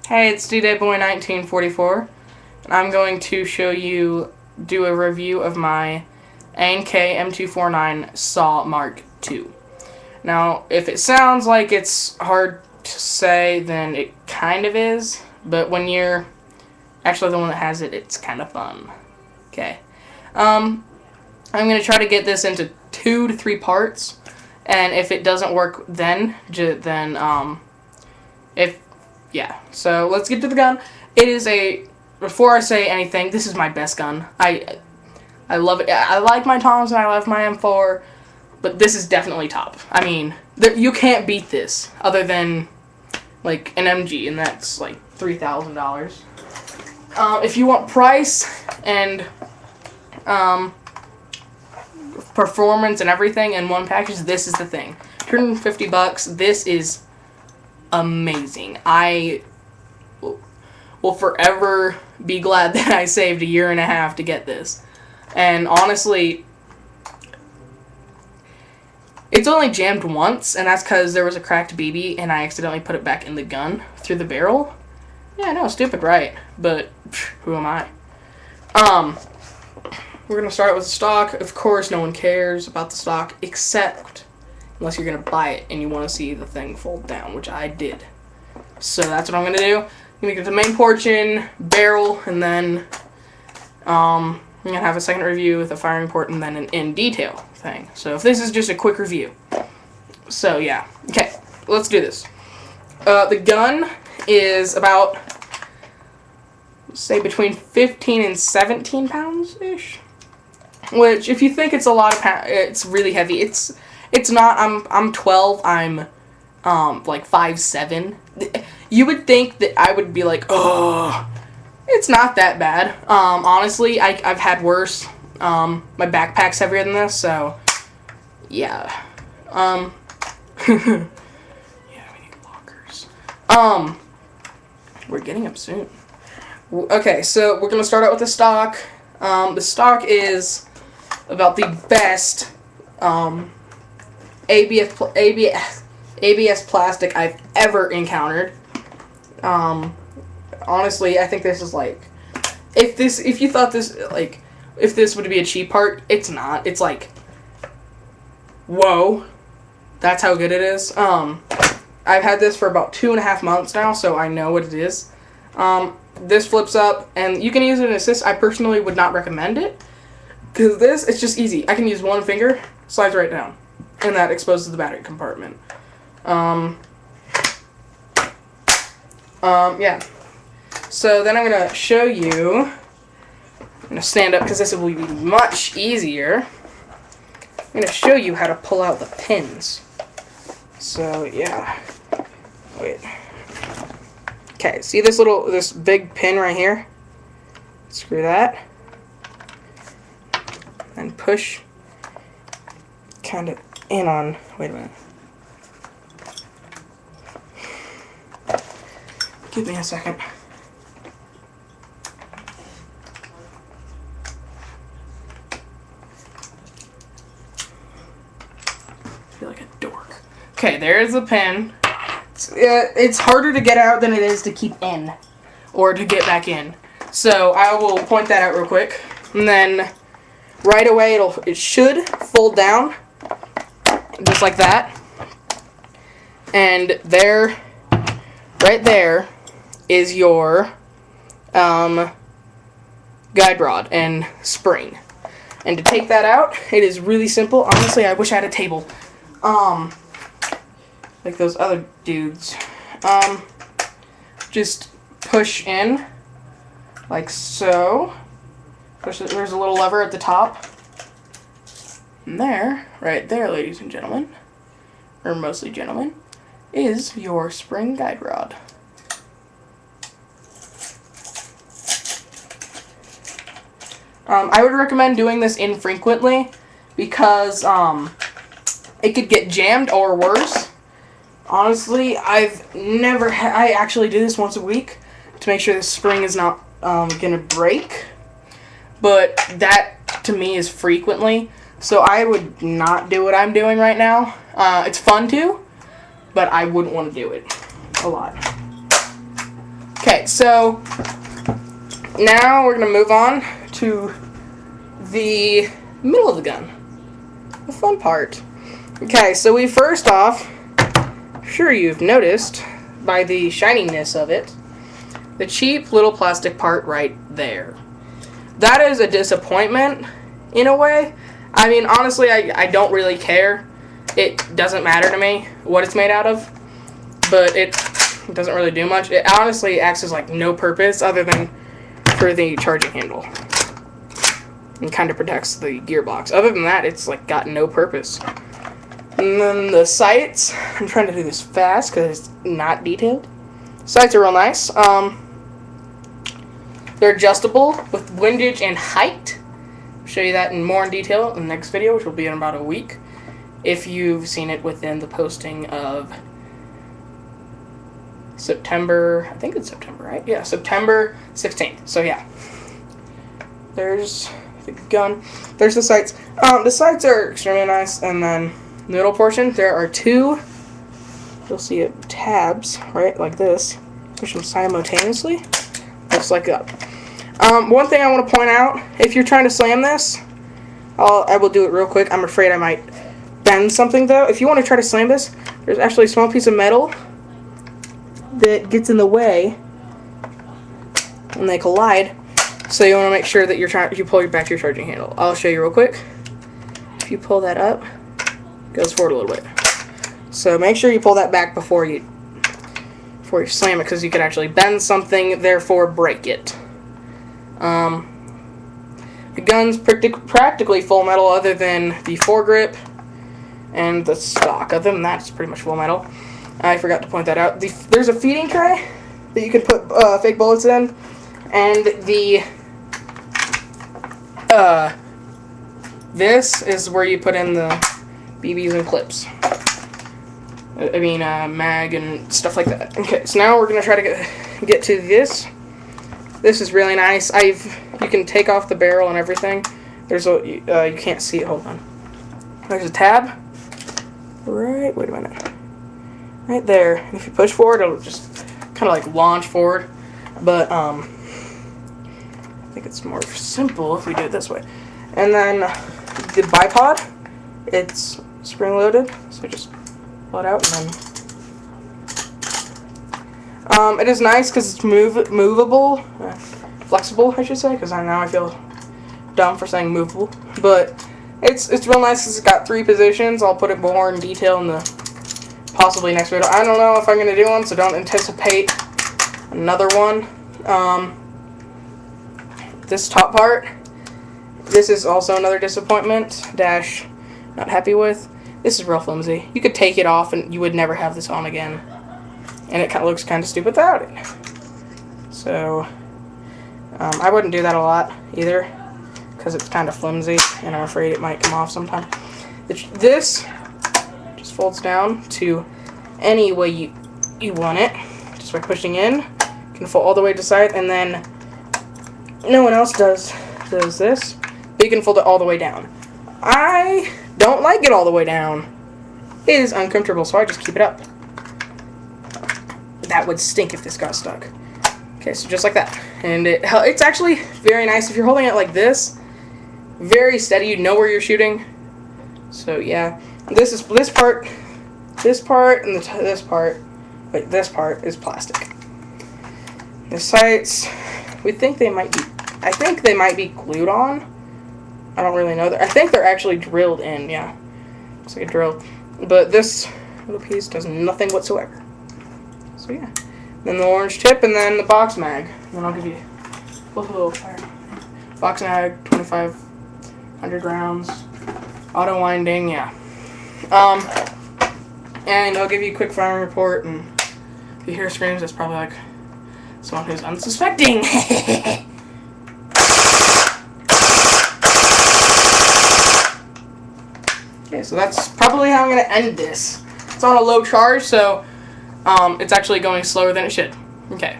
Hey, it's D-Day-Boy1944, and I'm going to do a review of my A&K M249 SAW Mark II. Now, if it sounds like it's hard to say, then it kind of is, but when you're actually the one that has it, it's kind of fun. Okay. I'm going to try to get this into 2 to 3 parts, and if it doesn't work yeah, so let's get to the gun. Before I say anything, this is my best gun. I love it. I like my Thompson, I love my M4, but this is definitely top. I mean, you can't beat this other than, like, an MG, and that's, like, $3,000. If you want price and, performance and everything in one package, this is the thing. $250. This is amazing. I will forever be glad that I saved 1.5 years to get this. And honestly, it's only jammed once, and that's because there was a cracked BB and I accidentally put it back in the gun through the barrel. Yeah, I know, stupid, right? But who am I? We're gonna start with the stock. Of course, no one cares about the stock except unless you're going to buy it and you want to see the thing fold down, which I did. So that's what I'm going to do. I'm going to get the main portion, barrel, and then I'm going to have a second review with a firing port and then an in-detail thing. So if this is just a quick review. So yeah. Okay, let's do this. The gun is about, say, between 15 and 17 pounds-ish. Which, if you think it's a lot of pounds, it's really heavy. It's not. I'm 12. I'm like 5'7". You would think that I would be like, oh, it's not that bad. Honestly, I've had worse. My backpack's heavier than this, so yeah. Yeah, we need lockers. We're getting them soon. Okay, so we're gonna start out with the stock. The stock is about the best ABS plastic I've ever encountered. Honestly, I think this is like, if you thought this, like, if this would be a cheap part, it's not. It's like, whoa, that's how good it is. I've had this for about 2.5 months now, so I know what it is. This flips up, and you can use it in assist. I personally would not recommend it, because it's just easy. I can use one finger, slides right down. And that exposes the battery compartment. Yeah. So then I'm going to show you, I'm going to stand up because this will be much easier. I'm going to show you how to pull out the pins. So, yeah. Wait. Okay, see this big pin right here? Screw that. And push kind of in on, wait a minute. Give me a second. I feel like a dork. Okay, there's the pin. It's harder to get out than it is to keep in, or to get back in. So I will point that out real quick, and then right away it should fold down. Just like that. And right there is your guide rod and spring. And to take that out, it is really simple. Honestly, I wish I had a table. Like those other dudes. Just push in, like so. There's a little lever at the top. And there, right there, ladies and gentlemen, or mostly gentlemen, is your spring guide rod. I would recommend doing this infrequently because it could get jammed or worse. Honestly, I actually do this once a week to make sure the spring is not gonna break, but that to me is frequently. So I would not do what I'm doing right now. It's fun to, but I wouldn't want to do it a lot. Okay, so now we're going to move on to the middle of the gun, the fun part. Okay, so we first off, sure you've noticed by the shininess of it, the cheap little plastic part right there. That is a disappointment in a way. I mean, honestly, I don't really care. It doesn't matter to me what it's made out of, but it doesn't really do much. It honestly acts as like no purpose other than for the charging handle, and kind of protects the gearbox. Other than that, it's like got no purpose. And then the sights, I'm trying to do this fast because it's not detailed. Sights are real nice. They're adjustable with windage and height. I'll show you that more in detail in the next video, which will be in about a week, if you've seen it within the posting of September, I think it's September, right? Yeah, September 16th. So yeah, there's the gun. There's the sights. The sights are extremely nice, and then the middle portion, there are two, you'll see it, tabs, right, like this. Push them simultaneously, just like that. One thing I want to point out, if you're trying to slam this, I will do it real quick. I'm afraid I might bend something though. If you want to try to slam this, there's actually a small piece of metal that gets in the way when they collide. So you want to make sure that you pull back your charging handle. I'll show you real quick. If you pull that up, it goes forward a little bit. So make sure you pull that back before you slam it, because you could actually bend something, therefore break it. The gun's practically full metal other than the foregrip and the stock. Other than that, it's pretty much full metal. I forgot to point that out. There's a feeding tray that you can put fake bullets in, and this is where you put in the BBs and clips. I mean, mag and stuff like that. Okay, so now we're gonna try to get to this. This is really nice. You can take off the barrel and everything. There's a you can't see it. Hold on. There's a tab. Right. Wait a minute. Right there. And if you push forward, it'll just kind of like launch forward. But I think it's more simple if we do it this way. And then the bipod, it's spring loaded. So just pull it out and then. It is nice because it's movable, flexible, I should say, because now I feel dumb for saying movable. But it's real nice because it's got 3 positions. I'll put it more in detail in the possibly next video. I don't know if I'm going to do one, so don't anticipate another one. This top part, this is also another disappointment, not happy with. This is real flimsy. You could take it off and you would never have this on again. And it kind of looks kind of stupid without it. So, I wouldn't do that a lot either, because it's kind of flimsy, and I'm afraid it might come off sometime. This just folds down to any way you want it, just by pushing in. You can fold all the way to the side, and then no one else does this. But you can fold it all the way down. I don't like it all the way down. It is uncomfortable, so I just keep it up. That would stink if this got stuck. Okay, so just like that. And it's actually very nice if you're holding it like this. Very steady, you know where you're shooting. So yeah, this part, and this part. Wait, this part is plastic. The sights, I think they might be glued on. I don't really know. I think they're actually drilled in. Yeah, looks like a drill. But this little piece does nothing whatsoever. So yeah, then the orange tip, and then the box mag. And then I'll give you both a little fire. Box mag, 2,500 rounds, auto winding, yeah. And I'll give you a quick firing report. And if you hear screams, that's probably like someone who's unsuspecting. Okay, so that's probably how I'm gonna end this. It's on a low charge, so. It's actually going slower than it should. Okay.